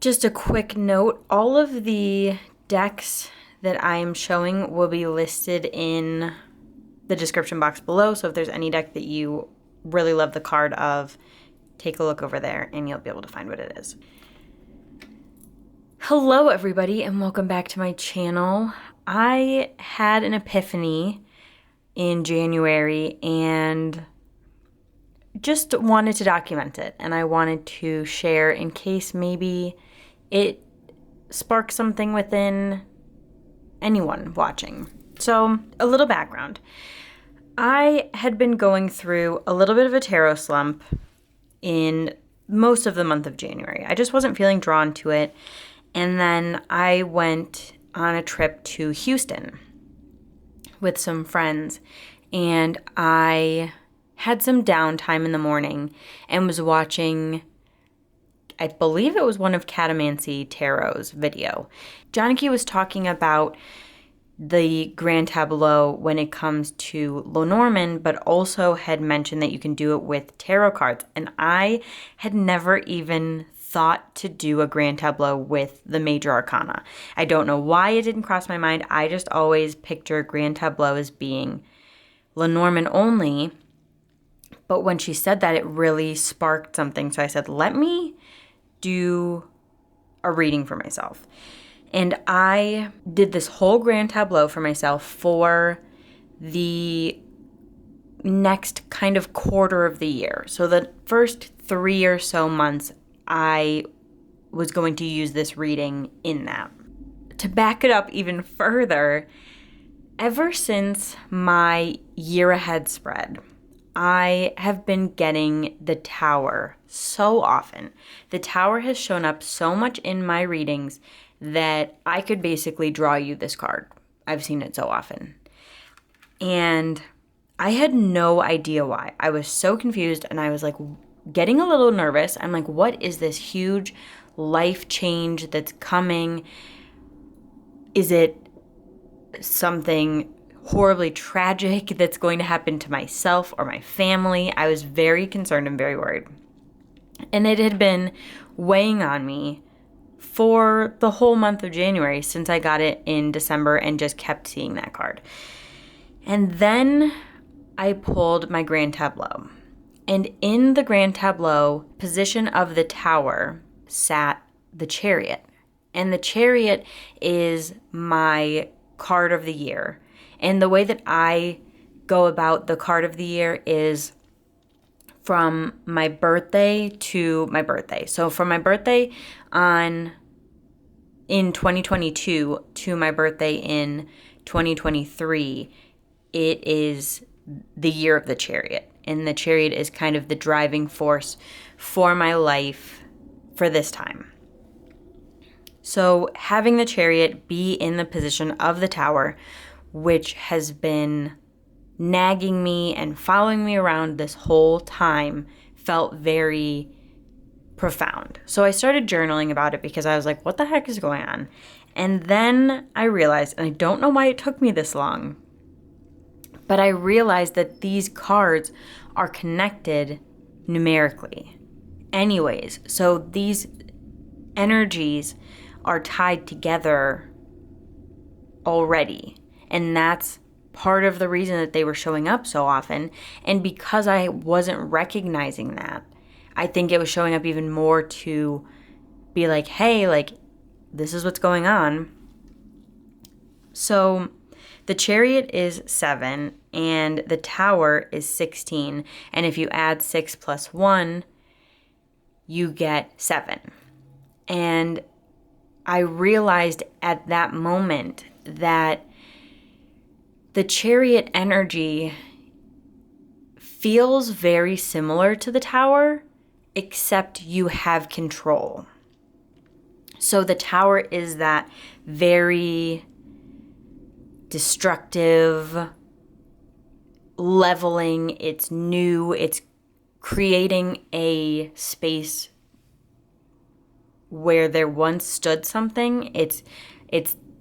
Just a quick note, all of the decks that I am showing will be listed in the description box below, so if there's any deck that you really love the card of, take a look over there and you'll be able to find what it is. Hello everybody and welcome back to my channel. I had an epiphany in January and just wanted to document it, and I wanted to share in case maybe it sparks something within anyone watching. So, a little background. I had been going through a little bit of a tarot slump in most of the month of January. I just wasn't feeling drawn to it. And then I went on a trip to Houston with some friends, and I had some downtime in the morning and was watching, I believe it was one of Catamancy Tarot's video. Johnny was talking about the Grand Tableau when it comes to Lenormand, but also had mentioned that you can do it with tarot cards. And I had never even thought to do a Grand Tableau with the Major Arcana. I don't know why it didn't cross my mind. I just always picture Grand Tableau as being Lenormand only. But when she said that, it really sparked something. So I said, let me do a reading for myself. And I did this whole Grand Tableau for myself for the next kind of quarter of the year. So the first 3 or so months, I was going to use this reading in that. To back it up even further, ever since my year ahead spread, I have been getting the Tower so often. The Tower has shown up so much in my readings that I could basically draw you this card. I've seen it so often. And I had no idea why. I was so confused and I was like getting a little nervous. I'm like, what is this huge life change that's coming? Is it something horribly tragic that's going to happen to myself or my family? I was very concerned and very worried. And it had been weighing on me for the whole month of January since I got it in December and just kept seeing that card. And then I pulled my Grand Tableau. And in the Grand Tableau position of the Tower sat the Chariot. And the Chariot is my card of the year. And the way that I go about the card of the year is from my birthday to my birthday. So from my birthday in 2022 to my birthday in 2023, it is the year of the Chariot. And the Chariot is kind of the driving force for my life for this time. So having the Chariot be in the position of the Tower, which has been nagging me and following me around this whole time, felt very profound. So I started journaling about it because I was like, what the heck is going on? And then I realized, and I don't know why it took me this long, but I realized that these cards are connected numerically. Anyways, so these energies are tied together already. And that's part of the reason that they were showing up so often. And because I wasn't recognizing that, I think it was showing up even more to be like, hey, like, this is what's going on. So the Chariot is 7 and the Tower is 16. And if you add 6 plus 1, you get 7. And I realized at that moment that the Chariot energy feels very similar to the Tower, except you have control. So the Tower is that very destructive, leveling, it's new, it's creating a space where there once stood something. It's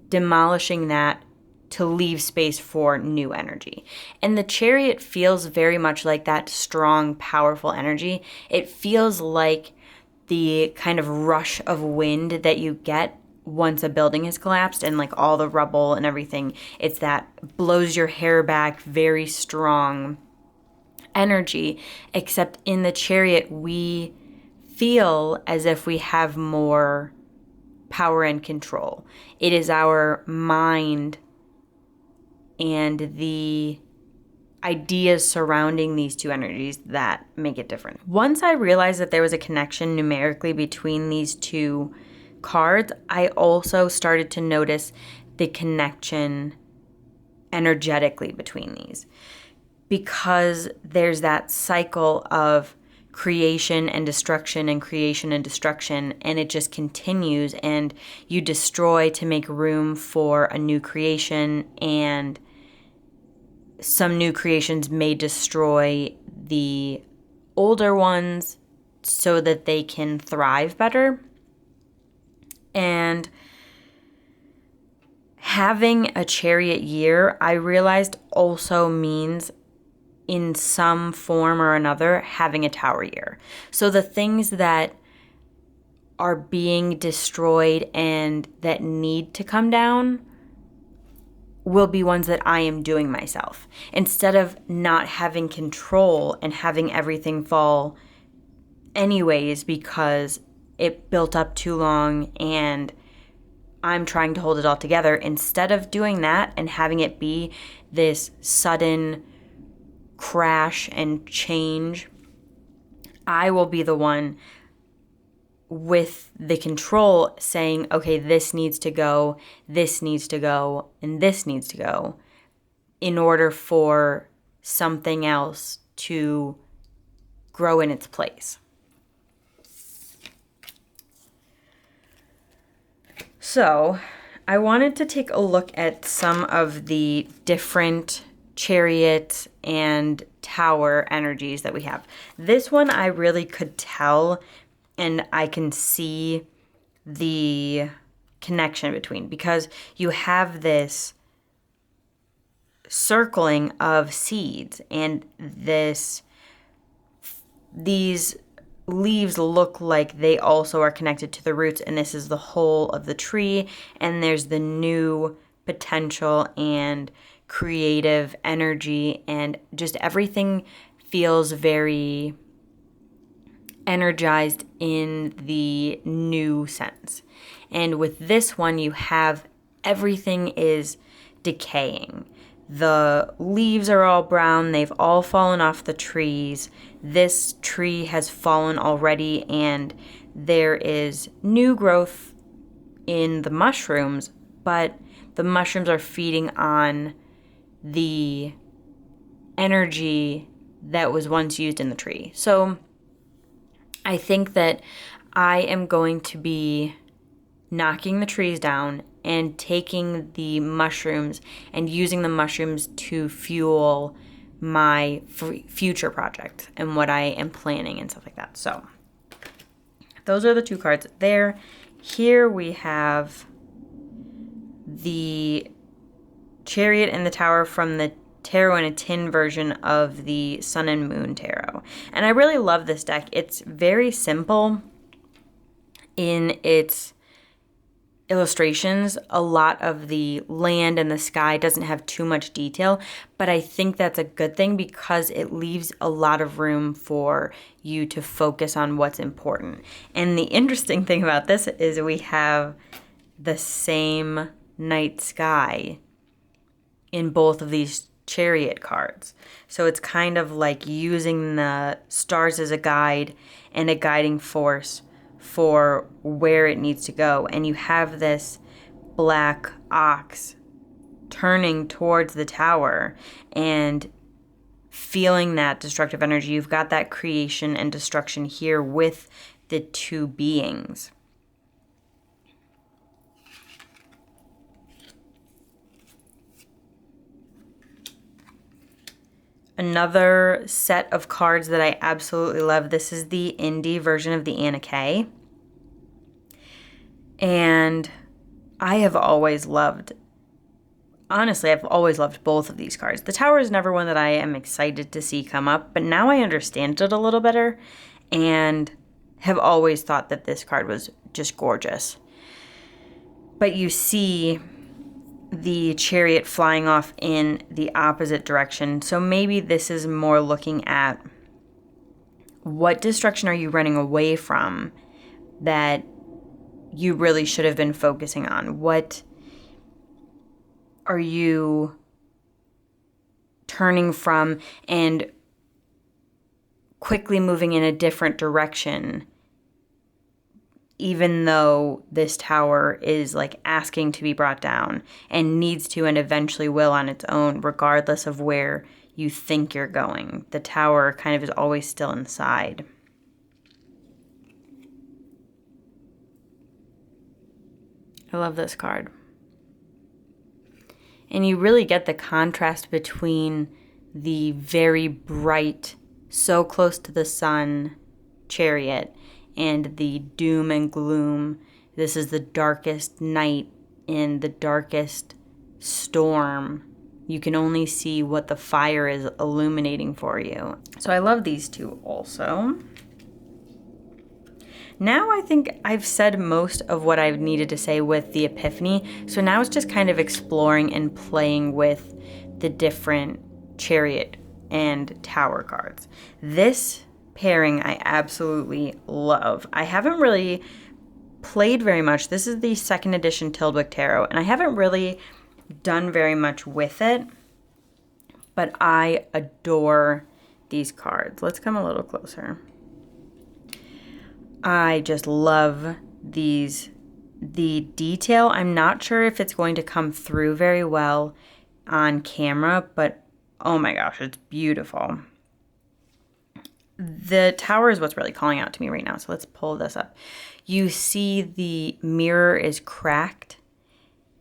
demolishing that to leave space for new energy. And the Chariot feels very much like that strong, powerful energy. It feels like the kind of rush of wind that you get once a building has collapsed and like all the rubble and everything. It's that blows your hair back, very strong energy, except in the Chariot, we feel as if we have more power and control. It is our mind and the ideas surrounding these two energies that make it different. Once I realized that there was a connection numerically between these two cards, I also started to notice the connection energetically between these, because there's that cycle of creation and destruction and creation and destruction, and it just continues, and you destroy to make room for a new creation, and some new creations may destroy the older ones so that they can thrive better. And having a Chariot year, I realized, also means in some form or another having a Tower year. So the things that are being destroyed and that need to come down will be ones that I am doing myself. Instead of not having control and having everything fall anyways because it built up too long and I'm trying to hold it all together, instead of doing that and having it be this sudden crash and change, I will be the one with the control saying, okay, this needs to go, this needs to go, and this needs to go, in order for something else to grow in its place. So I wanted to take a look at some of the different Chariot and Tower energies that we have. This one I really could tell, and I can see the connection between, because you have this circling of seeds, and these leaves look like they also are connected to the roots, and this is the whole of the tree, and there's the new potential and creative energy, and just everything feels very energized in the new sense. And with this one, you have everything is decaying. The leaves are all brown. They've all fallen off the trees. This tree has fallen already, and there is new growth in the mushrooms, but the mushrooms are feeding on the energy that was once used in the tree. So I think that I am going to be knocking the trees down and taking the mushrooms and using the mushrooms to fuel my future project and what I am planning and stuff like that. So those are the two cards there. Here we have the Chariot and the Tower from the Tarot in a Tin version of the Sun and Moon Tarot. And I really love this deck. It's very simple in its illustrations. A lot of the land and the sky doesn't have too much detail, but I think that's a good thing because it leaves a lot of room for you to focus on what's important. And the interesting thing about this is we have the same night sky in both of these Chariot cards. So it's kind of like using the stars as a guide and a guiding force for where it needs to go. And you have this black ox turning towards the tower and feeling that destructive energy. You've got that creation and destruction here with the two beings. Another set of cards that I absolutely love. This is the indie version of the Anna Kay. And I have always loved, honestly, I've always loved both of these cards. The Tower is never one that I am excited to see come up, but now I understand it a little better. And have always thought that this card was just gorgeous. But you see the Chariot flying off in the opposite direction. So maybe this is more looking at what destruction are you running away from that you really should have been focusing on? What are you turning from and quickly moving in a different direction, even though this tower is like asking to be brought down and needs to and eventually will on its own, regardless of where you think you're going. The tower kind of is always still inside. I love this card. And you really get the contrast between the very bright, so close to the sun Chariot and the doom and gloom. This is the darkest night in the darkest storm. You can only see what the fire is illuminating for you. So I love these two also. Now I think I've said most of what I've needed to say with the Epiphany. So now it's just kind of exploring and playing with the different Chariot and Tower cards. This pairing I absolutely love. I haven't really played very much. This is the second edition Tyldwick Tarot, and I haven't really done very much with it, but I adore these cards. Let's come a little closer. I just love these. The detail, I'm not sure if it's going to come through very well on camera, but oh my gosh, it's beautiful. The tower is what's really calling out to me right now, so let's pull this up. You see the mirror is cracked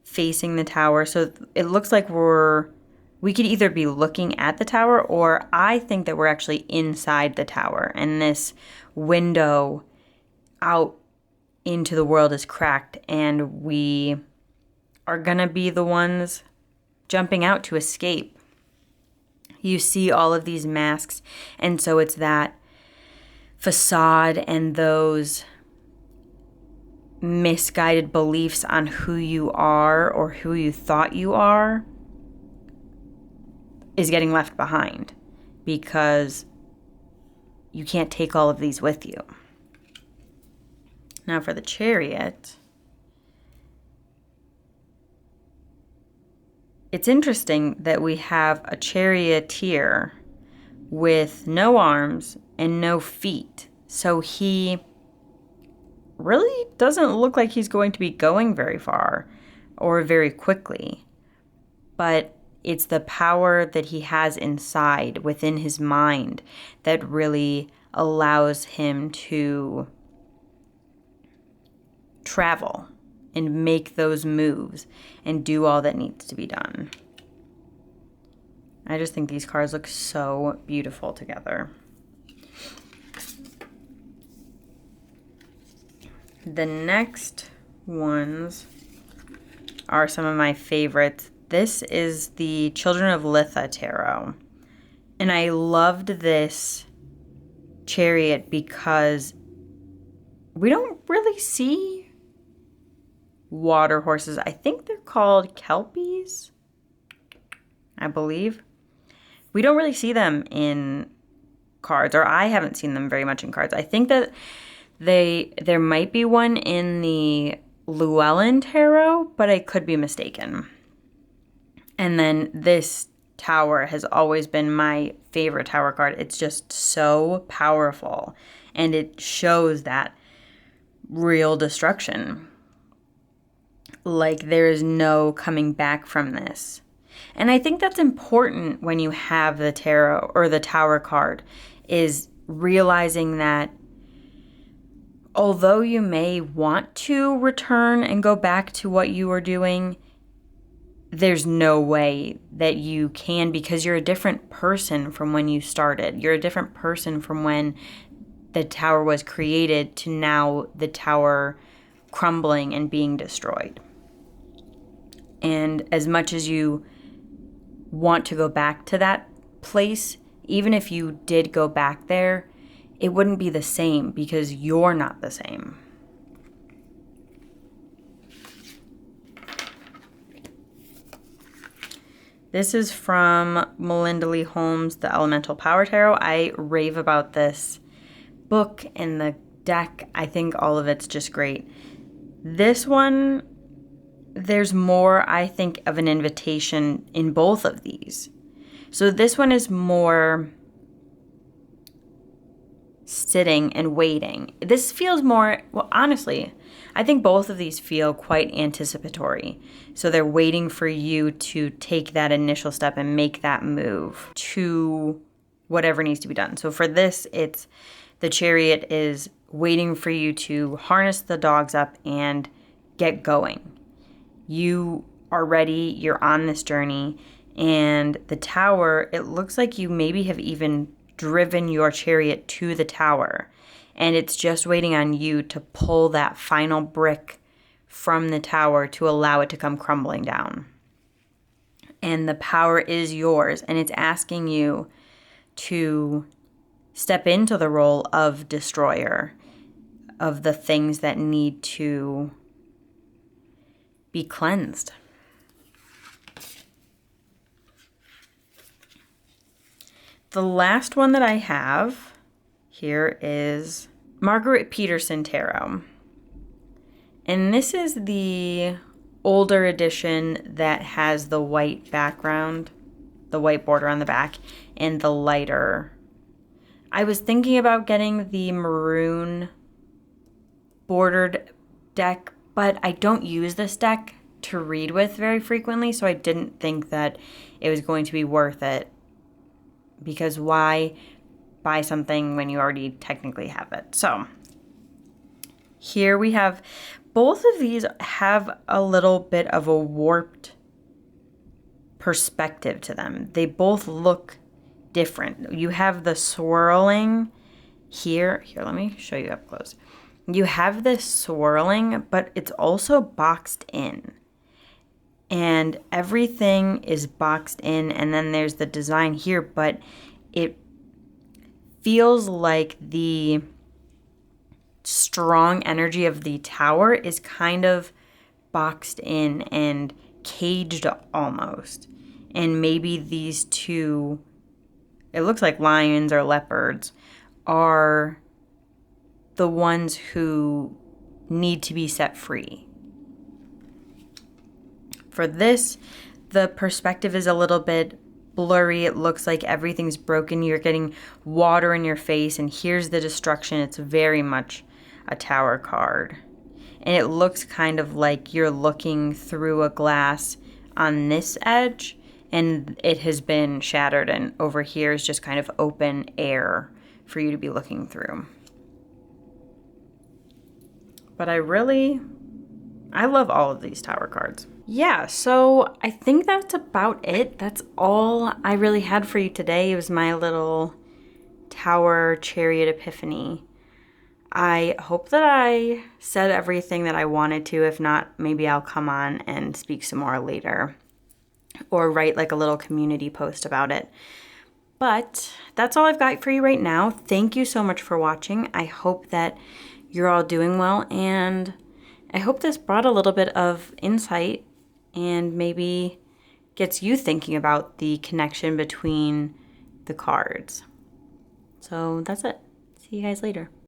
facing the tower, so it looks like we could either be looking at the tower, or I think that we're actually inside the tower, and this window out into the world is cracked, and we are gonna be the ones jumping out to escape. You see all of these masks, and so it's that facade and those misguided beliefs on who you are or who you thought you are is getting left behind, because you can't take all of these with you. Now for the Chariot, it's interesting that we have a charioteer with no arms and no feet. So he really doesn't look like he's going to be going very far or very quickly. But it's the power that he has inside within his mind that really allows him to travel and make those moves and do all that needs to be done. I just think these cards look so beautiful together. The next ones are some of my favorites. This is the Children of Litha Tarot. And I loved this Chariot because we don't really see water horses. I think they're called kelpies, I believe. We don't really see them in cards, or I haven't seen them very much in cards. I think that there might be one in the Llewellyn Tarot, but I could be mistaken. And then this tower has always been my favorite tower card. It's just so powerful, and it shows that real destruction. Like, there is no coming back from this. And I think that's important when you have the tarot or the tower card, is realizing that although you may want to return and go back to what you were doing, there's no way that you can, because you're a different person from when you started. You're a different person from when the tower was created to now the tower crumbling and being destroyed. And as much as you want to go back to that place, even if you did go back there, it wouldn't be the same because you're not the same. This is from Melinda Lee Holmes, The Elemental Power Tarot. I rave about this book and the deck. I think all of it's just great. This one, there's more, I think, of an invitation in both of these. So this one is more sitting and waiting. This feels more, well, honestly, I think both of these feel quite anticipatory. So they're waiting for you to take that initial step and make that move to whatever needs to be done. So for this, it's the Chariot is waiting for you to harness the dogs up and get going. You are ready, you're on this journey, and the Tower, it looks like you maybe have even driven your Chariot to the Tower, and it's just waiting on you to pull that final brick from the Tower to allow it to come crumbling down. And the power is yours, and it's asking you to step into the role of destroyer of the things that need to be cleansed. The last one that I have here is Margarete Petersen Tarot. And this is the older edition that has the white background, the white border on the back, and the lighter. I was thinking about getting the maroon bordered deck, but I don't use this deck to read with very frequently, so I didn't think that it was going to be worth it. Because why buy something when you already technically have it? So here we have, both of these have a little bit of a warped perspective to them. They both look different. You have the swirling here. Here, let me show you up close. You have this swirling, but it's also boxed in. And everything is boxed in, and then there's the design here, but it feels like the strong energy of the Tower is kind of boxed in and caged almost. And maybe these two, it looks like lions or leopards, are the ones who need to be set free. For this, the perspective is a little bit blurry. It looks like everything's broken. You're getting water in your face, and here's the destruction. It's very much a Tower card. And it looks kind of like you're looking through a glass on this edge, and it has been shattered, and over here is just kind of open air for you to be looking through. But I love all of these Tower cards. Yeah, so I think that's about it. That's all I really had for you today. It was my little Tower Chariot Epiphany. I hope that I said everything that I wanted to. If not, maybe I'll come on and speak some more later, or write like a little community post about it. But that's all I've got for you right now. Thank you so much for watching. I hope that you're all doing well, and I hope this brought a little bit of insight and maybe gets you thinking about the connection between the cards. So that's it. See you guys later.